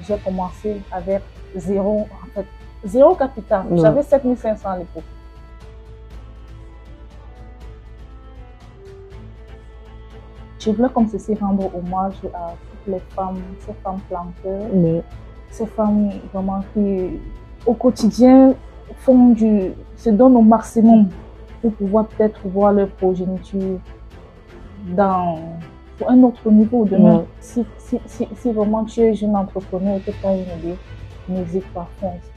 j'ai commencé avec zéro, en fait, zéro capital. J'avais 7500 à l'époque. Je voulais comme ceci rendre hommage à toutes les femmes, ces femmes planteurs, ces femmes vraiment qui, au quotidien, se donnent au maximum pour pouvoir peut-être voir leur progéniture dans un autre niveau demain. Si vraiment tu es jeune entrepreneur, tu as une idée, n'hésite pas, fonce.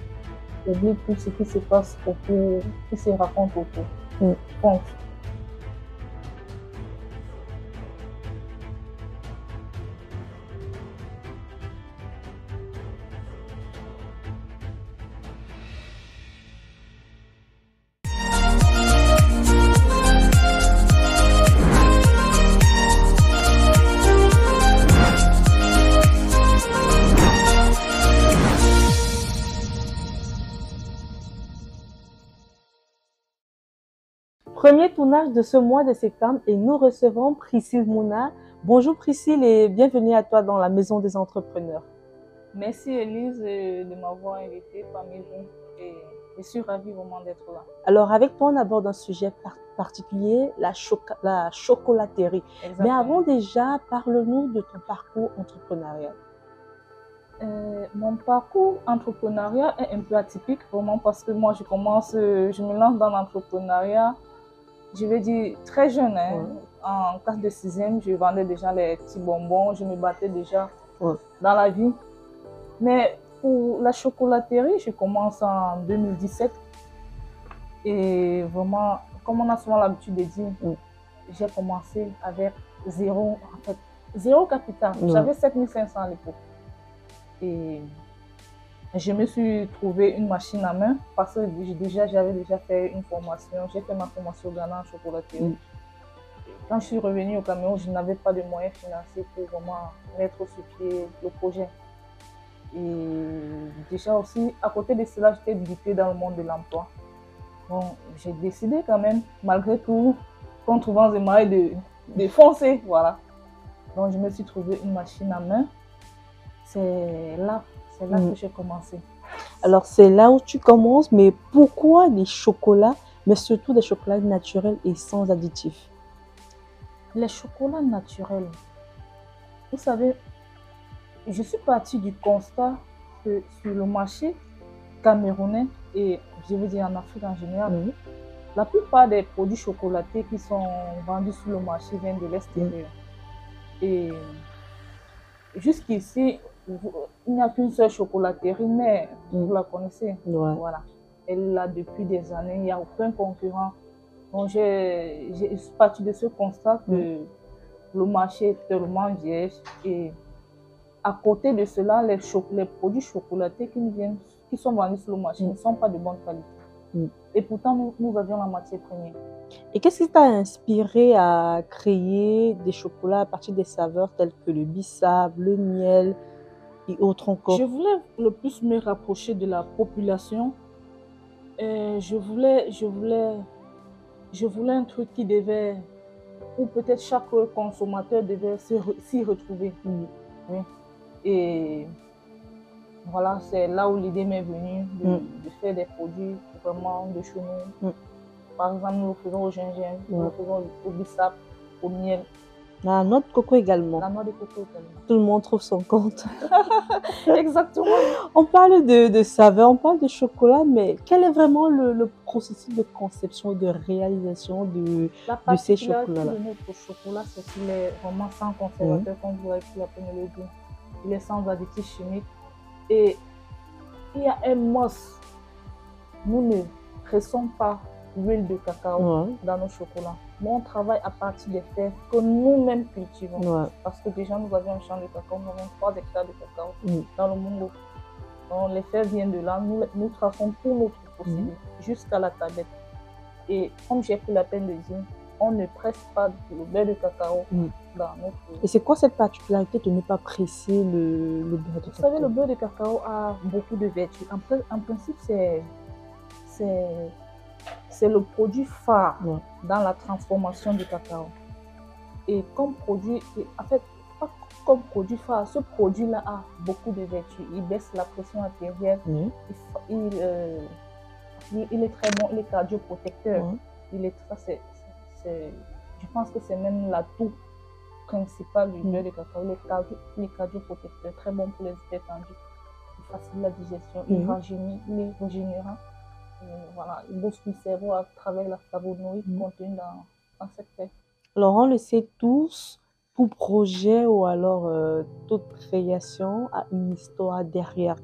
Oublie tout ce qui se passe autour, qui se raconte autour. Fonce. Premier tournage de ce mois de septembre et nous recevons Priscille Mouna. Bonjour Priscille et bienvenue à toi dans la Maison des Entrepreneurs. Merci Elise de m'avoir invitée parmi vous et je suis ravie vraiment d'être là. Alors avec toi on aborde un sujet particulier, la chocolaterie. Exactement. Mais avant déjà, parle-nous de ton parcours entrepreneurial. Mon parcours entrepreneurial est un peu atypique vraiment parce que moi je me lance dans l'entrepreneuriat. Je vais dire très jeune, hein. En classe de 6e, je vendais déjà les petits bonbons, je me battais déjà dans la vie. Mais pour la chocolaterie, je commence en 2017. Et vraiment, comme on a souvent l'habitude de dire, j'ai commencé avec zéro capital. J'avais 7500 à l'époque. Et je me suis trouvé une machine à main parce que j'avais déjà fait une formation. J'ai fait ma formation au Ghana en chocolaterie. Quand je suis revenue au Cameroun, je n'avais pas de moyens financiers pour vraiment mettre sur pied le projet. Et déjà aussi, à côté de cela, j'étais débutée dans le monde de l'emploi. Bon, j'ai décidé quand même, malgré tout, contre vents et marées, de foncer. Voilà. Donc, je me suis trouvé une machine à main. C'est là que j'ai commencé. Alors, c'est là où tu commences, mais pourquoi des chocolats, mais surtout des chocolats naturels et sans additifs? Les chocolats naturels. Vous savez, je suis partie du constat que sur le marché camerounais et je veux dire en Afrique en général, la plupart des produits chocolatés qui sont vendus sur le marché viennent de l'extérieur. Et jusqu'ici, il n'y a qu'une seule chocolaterie, mais vous la connaissez. Voilà. Elle est là depuis des années, il n'y a aucun concurrent. Donc, je suis partie de ce constat que le marché est tellement vierge. Et à côté de cela, les produits chocolatés qui sont vendus sur le marché ne sont pas de bonne qualité. Et pourtant, nous avions la matière première. Et qu'est-ce qui t'a inspiré à créer des chocolats à partir des saveurs telles que le bissap, le miel et autres encore? Je voulais le plus me rapprocher de la population. Et je voulais un truc qui devait, ou peut-être chaque consommateur devait s'y retrouver. Oui. Et voilà, c'est là où l'idée m'est venue de faire des produits vraiment de chez nous. Par exemple, nous le faisons au gingembre, nous le faisons au bissap, au miel. La noix de coco également. La noix de coco également. Tout le monde trouve son compte. Exactement. On parle de saveur, on parle de chocolat, mais quel est vraiment le processus de conception, de réalisation de ces chocolats-là? De notre chocolat, c'est qu'il est vraiment sans conservateur, comme vous avez pu la peine de le dire. Il est sans additifs chimiques. Et il y a un must. Nous ne pressons pas l'huile de cacao dans nos chocolats. Nous, on travaille à partir des fèves que nous-mêmes cultivons. Parce que déjà, nous avions un champ de cacao, nous avons 3 hectares de cacao dans le monde. Donc, les fèves viennent de là. Nous traçons tout notre procédé jusqu'à la tablette. Et comme j'ai pris la peine de dire, on ne presse pas le beurre de cacao dans notre... Et c'est quoi cette particularité de ne pas presser le beurre de cacao? Vous savez, le beurre de cacao a beaucoup de vertus. En principe, c'est le produit phare dans la transformation du cacao. Et comme produit, en fait, comme produit phare, ce produit-là a beaucoup de vertus. Il baisse la pression artérielle. Il est très bon, il est cardioprotecteur. Je pense que c'est même l'atout principal du beurre de cacao. Il est cardioprotecteur, très bon pour les idées tendues. Il facilite la digestion, il est régénérant. Voilà, il booste le cerveau à travers la flavonoïde contenue dans cette feuille. Alors, on le sait tous, tout projet ou alors toute création a une histoire derrière.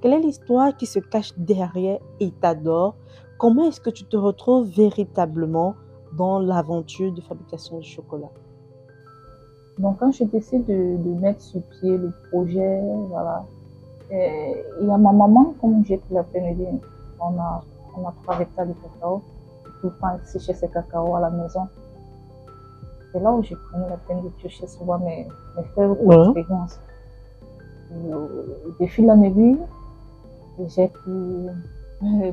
Quelle est l'histoire qui se cache derrière Etador? Comment est-ce que tu te retrouves véritablement dans l'aventure de fabrication de chocolat? Donc, quand je décide de mettre sur pied le projet, voilà, il y a ma maman, comme j'ai pris la peine de dire, on a 3 hectares de cacao, tout le temps sécher ses cacao à la maison. C'est là où j'ai pris la peine de piocher souvent mes fèves pour l'expérience. Au fil en aiguille, j'ai pu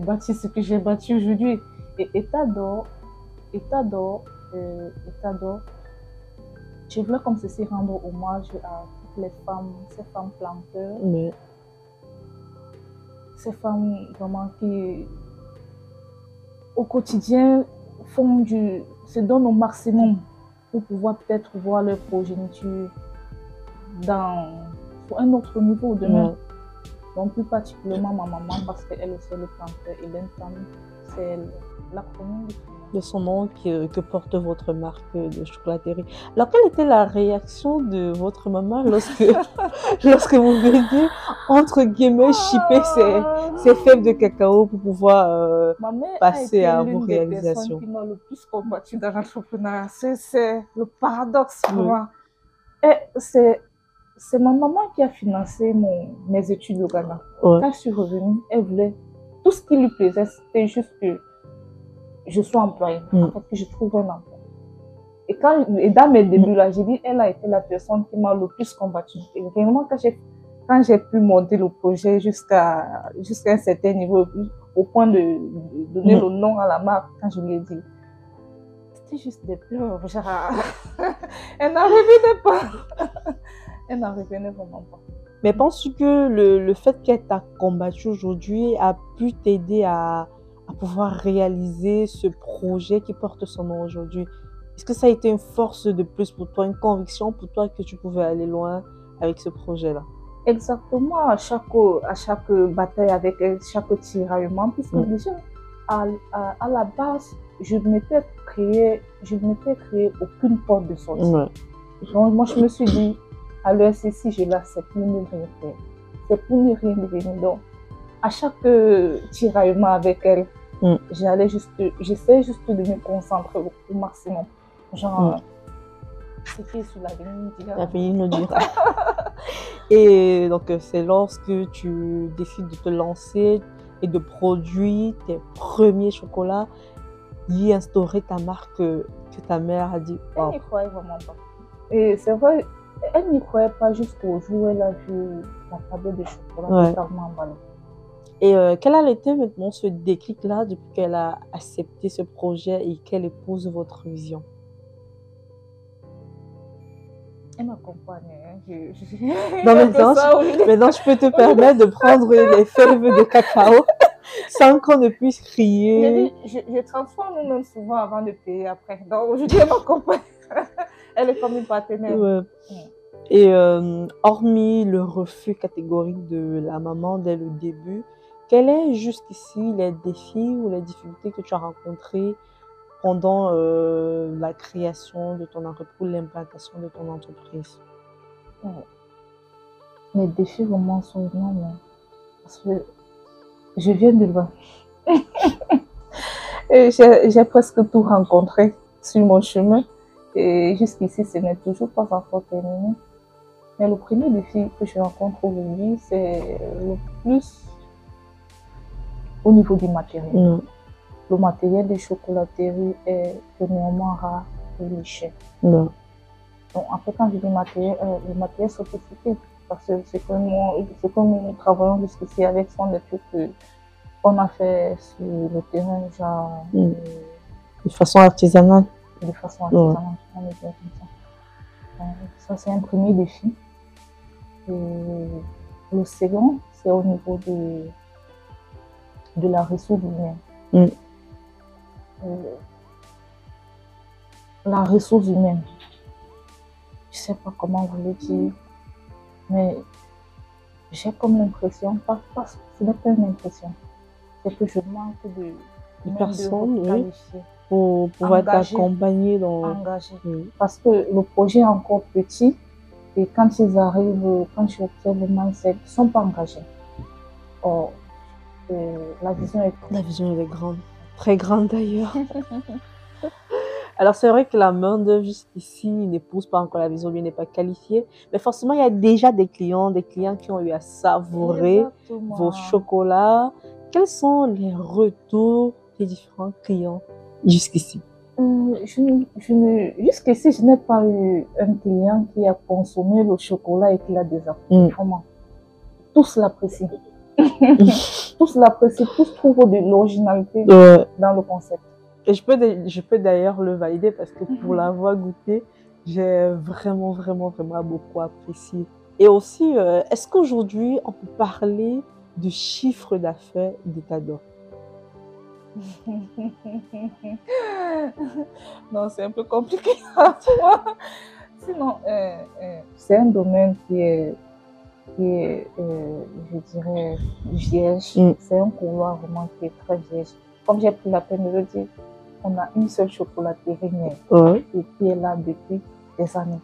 bâtir ce que j'ai bâti aujourd'hui. Et Etador, je voulais comme ceci rendre hommage à toutes les femmes, ces femmes planteurs, ces femmes vraiment qui, au quotidien, se donnent au maximum pour pouvoir peut-être voir leur progéniture sur un autre niveau demain. Donc plus particulièrement ma maman, parce qu'elle aussi est le planteur, et l'Intam, c'est l'acronyme de son nom que porte votre marque de chocolaterie. Alors, quelle était la réaction de votre maman lorsque vous veniez, entre guillemets, shipper ces fèves de cacao pour pouvoir passer à vos réalisations? Ma mère a été l'une des personnes qui m'a le plus combattu dans l'entrepreneuriat. C'est le paradoxe pour moi. Et c'est ma maman qui a financé mes études au Ghana. Quand je suis revenue, elle voulait... Tout ce qui lui plaisait, c'était juste que je sois employée, en fait, que je trouve un emploi. Et dans mes débuts, là, j'ai dit, elle a été la personne qui m'a le plus combattue. Et vraiment, quand j'ai pu monter le projet jusqu'à un certain niveau, au point de donner le nom à la marque, quand je lui ai dit, c'était juste des pleurs. Genre, elle n'en revenait pas. Elle n'en revenait vraiment pas. Mais penses-tu que le fait qu'elle t'a combattu aujourd'hui a pu t'aider à pouvoir réaliser ce projet qui porte son nom aujourd'hui? Est-ce que ça a été une force de plus pour toi, une conviction pour toi que tu pouvais aller loin avec ce projet-là? Exactement, à chaque bataille avec elle, chaque tiraillement, puisque déjà, à la base, je ne m'étais créé aucune porte de sortie. Donc, moi, je me suis dit, à l'ESC, si je l'accepte, pour ne rien faire. C'est pour ne rien devenir. Donc, à chaque tiraillement avec elle, j'essayais juste de me concentrer au maximum. Genre, c'était sur l'avenir nous dira. Et donc, c'est lorsque tu décides de te lancer et de produire tes premiers chocolats, y instaurer ta marque que ta mère a dit. Elle n'y croyait vraiment pas. Et c'est vrai, elle n'y croyait pas jusqu'au jour où elle a vu la table de chocolat totalement emballée. Et quel a été maintenant ce déclic-là depuis qu'elle a accepté ce projet et qu'elle épouse votre vision? Elle m'accompagne. Maintenant, je peux te permettre de prendre les fèves de cacao sans qu'on ne puisse crier. Je transforme même souvent avant de payer après. Donc aujourd'hui, elle m'accompagne. Elle est comme une partenaire. Et hormis le refus catégorique de la maman dès le début, quels sont jusqu'ici les défis ou les difficultés que tu as rencontrés pendant la création de ton entreprise, l'implantation de ton entreprise? Les défis vraiment sont énormes. Parce que je viens de loin. Et j'ai presque tout rencontré sur mon chemin. Et jusqu'ici, ce n'est toujours pas encore terminé. Mais le premier défi que je rencontre aujourd'hui, c'est le plus au niveau du matériel. Le matériel de chocolaterie est premièrement rare et cher. Donc, en fait, quand je dis matériel, le matériel sophistiqué, parce que c'est que nous travaillons jusqu'ici avec sont des trucs qu'on a fait sur le terrain, genre. De façon artisanale. De façon artisanale, on est bien comme ça. Ça, c'est un premier défi. Et le second, c'est au niveau de la ressource humaine. La ressource humaine, je ne sais pas comment vous le dire, mais j'ai comme l'impression, ce n'est pas une impression, c'est que je manque de personnes qualifiées. Pour pouvoir t'accompagner dans... Engagé. Parce que le projet est encore petit et quand ils arrivent, quand je observe le mindset, ils ne sont pas engagés. Or, la vision est grande, très grande d'ailleurs. Alors c'est vrai que la main-d'œuvre jusqu'ici ne pousse pas encore, la vision, lui n'est pas qualifiée, mais forcément il y a déjà des clients qui ont eu à savourer vos chocolats. Quels sont les retours des différents clients jusqu'ici? Jusqu'ici, je n'ai pas eu un client qui a consommé le chocolat et qui l'a désapprécié. Vraiment. Tous l'apprécient. Tous l'apprécient, tous trouvent de l'originalité dans le concept. Et je peux d'ailleurs le valider parce que pour l'avoir goûté, j'ai vraiment beaucoup apprécié. Et aussi, est-ce qu'aujourd'hui, on peut parler de chiffre d'affaires d'Etador? Non, c'est un peu compliqué à toi. Sinon, c'est un domaine qui est je dirais, vierge. C'est un couloir vraiment qui est très vierge. Comme j'ai pris la peine de le dire, on a une seule chocolaterie et qui est là depuis des années.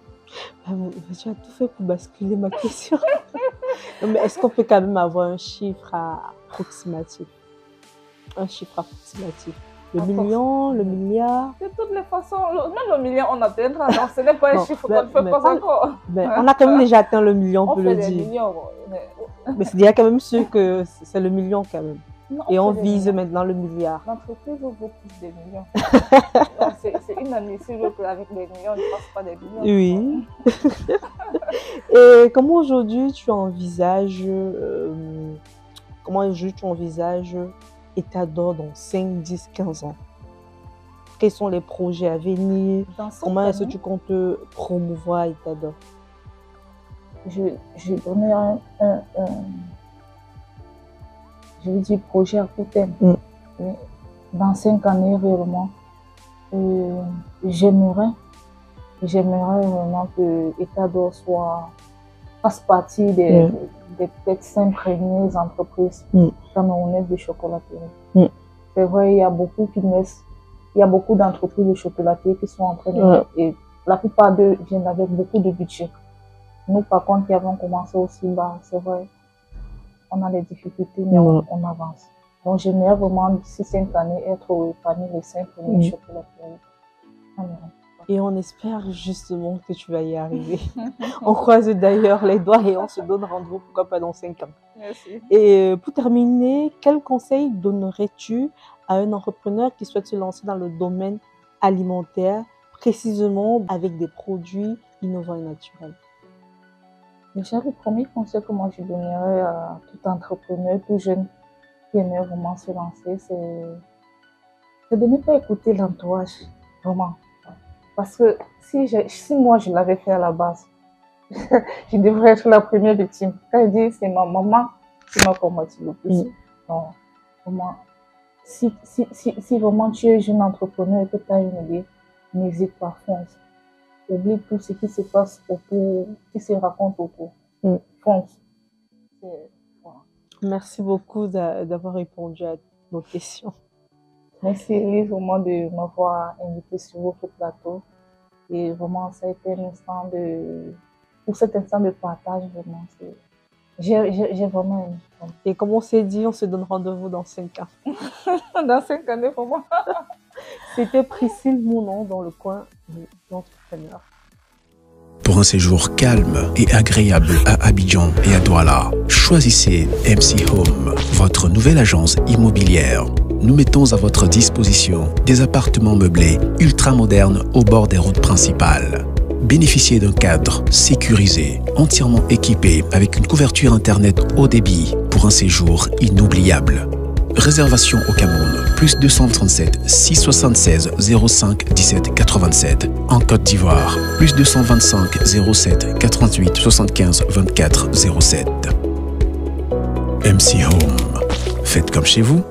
Tu as tout fait pour basculer ma question. Non, mais est-ce qu'on peut quand même avoir un chiffre approximatif? Un chiffre approximatif. Le million, le milliard? De toutes les façons, même le million, on atteindra. Donc, ce n'est pas un chiffre qu'on ne fait pas encore. On a quand même déjà atteint le million, on peut le dire. Millions, mais c'est déjà quand même sûr que c'est le million quand même. Non, et on vise maintenant le milliard. L'entreprise vaut plus des millions. C'est inadmissible qu'avec des millions, on ne fasse pas des millions. Oui. Et comment aujourd'hui tu envisages Etador dans 5, 10, 15 ans? Quels sont les projets à venir? Comment est-ce que tu comptes promouvoir Etador? Je donnais je veux dire projet à court terme. Dans 5 années, réellement, j'aimerais vraiment que Etador fasse partie des peut-être 5 premières entreprises camerounaises de chocolaterie. C'est vrai, il y a beaucoup d'entreprises de chocolaterie qui sont en train de et la plupart d'eux viennent avec beaucoup de budget. Nous, par contre, qui avons commencé aussi bas, c'est vrai, on a des difficultés, mais on avance. Donc, j'aimerais vraiment, d'ici 5 années, être parmi les 5 premières chocolateries. Et on espère justement que tu vas y arriver. On croise d'ailleurs les doigts et on se donne rendez-vous, pourquoi pas dans 5 ans. Merci. Et pour terminer, quel conseil donnerais-tu à un entrepreneur qui souhaite se lancer dans le domaine alimentaire, précisément avec des produits innovants et naturels? Déjà, le premier conseil que moi je donnerais à tout entrepreneur, tout jeune qui aimerait vraiment se lancer, c'est de ne pas écouter l'entourage, vraiment. Parce que si moi je l'avais fait à la base, je devrais être la première victime. Quand je dis c'est ma maman qui m'a combattu le plus. Donc, vraiment, si vraiment tu es jeune entrepreneur et que tu as une idée, n'hésite pas, fonce. Oublie tout ce qui se passe autour, qui se raconte autour. Fonce. Voilà. Merci beaucoup d'avoir répondu à nos questions. Merci Elise vraiment de m'avoir invité sur votre plateau. Et vraiment, ça a été un instant pour cet instant de partage, vraiment. J'ai vraiment aimé. Et comme on s'est dit, on se donne rendez-vous dans 5 ans. Dans 5 années pour moi. C'était Priscille Mounon dans le coin de l'entrepreneur. Pour un séjour calme et agréable à Abidjan et à Douala, choisissez MC Home, votre nouvelle agence immobilière. Nous mettons à votre disposition des appartements meublés ultra-modernes au bord des routes principales. Bénéficiez d'un cadre sécurisé, entièrement équipé avec une couverture Internet haut débit pour un séjour inoubliable. Réservation au Cameroun, plus 237 676 05 17 87. En Côte d'Ivoire, plus 225 07 88 75 24 07. MC Home. Faites comme chez vous.